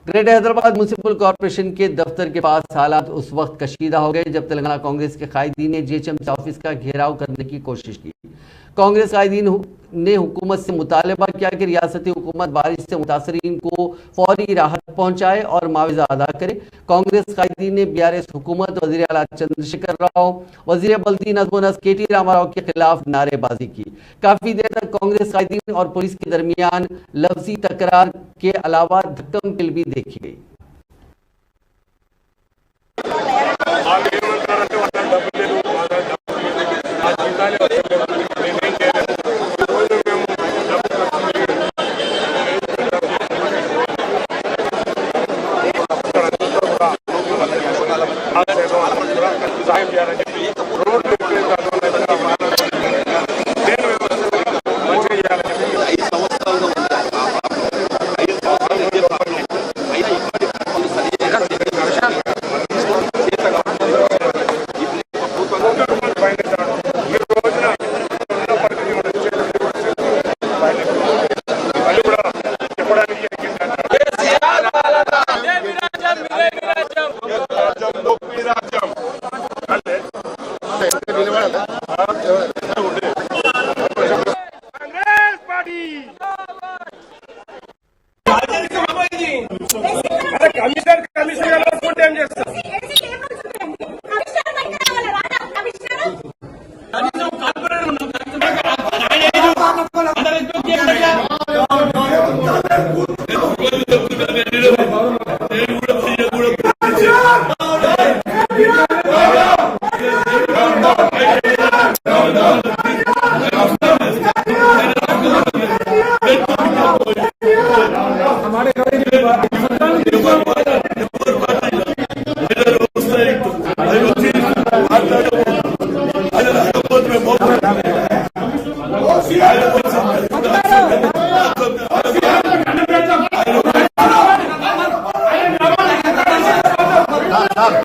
Greater Hyderabad municipal corporation के दफ्तर के पास हालात उस वक्त कशीदा हो गए जब तेलंगाना कांग्रेस के कायदीन ने जीएचएमसी ऑफिस का घेराव करने की कोशिश की। कांग्रेस कायदीन ने हुकूमत से मुतालबा किया कि रियासती हुकूमत बारिश से मुतासरीन को फौरी राहत पहुंचाए और मुआवजा अदा करे। कांग्रेस कायदीन ने बीआरएस हुकूमत, वजीर आला चंद्रशेखर राव, वजीर बल्दी नज़्म व नस्क केटी रामाराव के खिलाफ नारेबाजी की। काफी देर तक कांग्रेस कायदीन और पुलिस के दरमियान लफ्जी तकरार के अलावा धक्कम पिल भी देखी गई। వాళ్ళు ఏమంటారంటే వాళ్ళ డబ్బులు లేదు, వాళ్ళ డబ్బులు లేదు, ఆ జిల్లాలో